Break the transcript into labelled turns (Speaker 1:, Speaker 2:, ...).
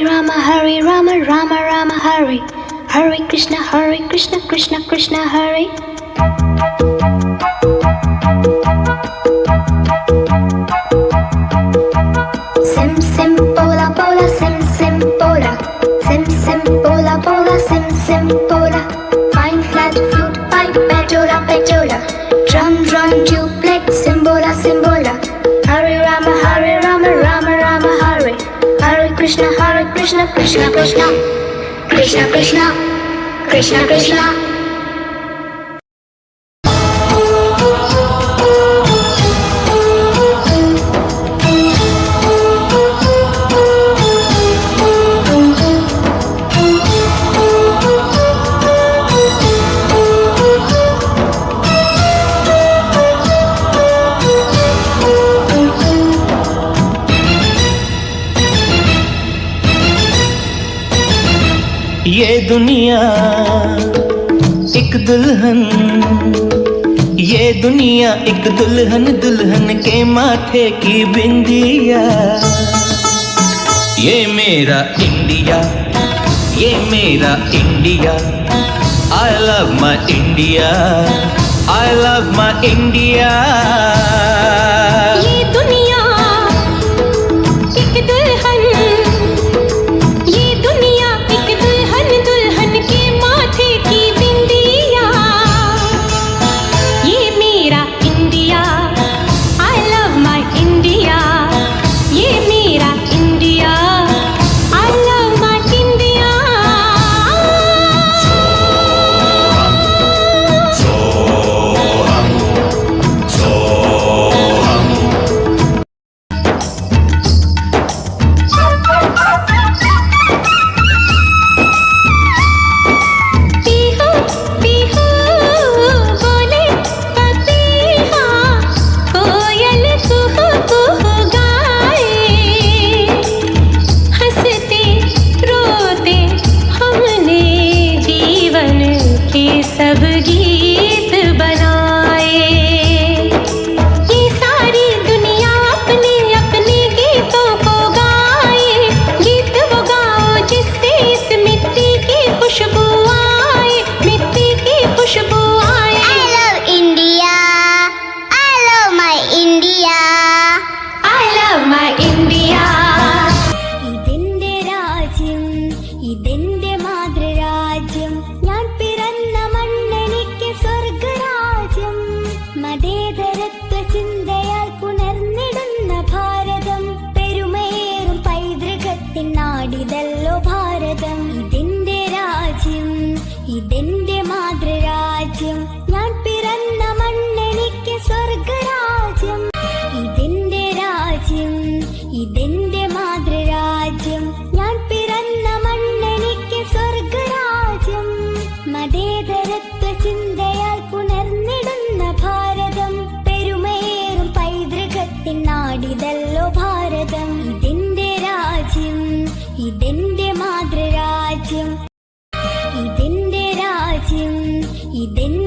Speaker 1: Hare Rama, Rama Rama Hare. Hare Krishna, Krishna Krishna Hare. Sim sim bola bola, sim sim bola. Sim sim bola bola, sim sim bola. Fine flat flute, pipe, pedola pedola. Drum drum duplex, simbola simbola. Hare Rama, Rama Rama Hare. Hare Krishna, Krishna Krishna. Krishna Krishna, Krishna Krishna.
Speaker 2: ये दुनिया एक दुल्हन, ये दुनिया एक दुल्हन, दुल्हन के माथे की बिंदिया। ये मेरा इंडिया, ये मेरा India. I love my India, I love my India।
Speaker 1: ये दुनिया एक दुल्हन, ये दुनिया एक दुल्हन, दुल्हन के माथे की बिंदिया। ये मेरा India, I love my India। ये मेरा India, I love my India। सब गीत बनाए, ये सारी दुनिया अपने अपने गीतों को गाए। गीत वो गाओ जिससे इस मिट्टी की खुशबू आए, मिट्टी की खुशबू आए।
Speaker 3: I love India, I love my India,
Speaker 1: I love my India।
Speaker 3: ഇതെന്റെ രാജ്യം, ഇതെന്റെ മാതൃരാജ്യം, ഞാൻ പിറന്ന മണ്ണെനിക്ക് സ്വർഗരാജ്യം। മതേതരത്വ ചിന്തയാൽ പുണർന്നിടുന്ന ഭാരതം, പെരുമേറും പൈതൃകത്തിൻ നാടിതല്ലോ ഭാരതം। ഇതെന്റെ രാജ്യം, ഇതെന്റെ മാതൃരാജ്യം, ഞാൻ പിറന്ന മണ്ണെനിക്ക് സ്വർഗരാജ്യം। ഇതെന്റെ രാജ്യം, ഇതെന്റെ മാതൃരാജ്യം, ഞാൻ പിറന്ന മണ്ണെനിക്ക് സ്വർഗരാജ്യം। മതേതരത്വ ചിന്തയാൽ പുണർന്നിടുന്ന ഭാരതം, പെരുമേറും പൈതൃകത്തിൻ നാടിതല്ലോ ഭാരതം। ഇതെന്റെ രാജ്യം, ഇതെന്റെ മാതൃരാജ്യം, ഇതെന്റെ രാജ്യം, ഇതെന്റെ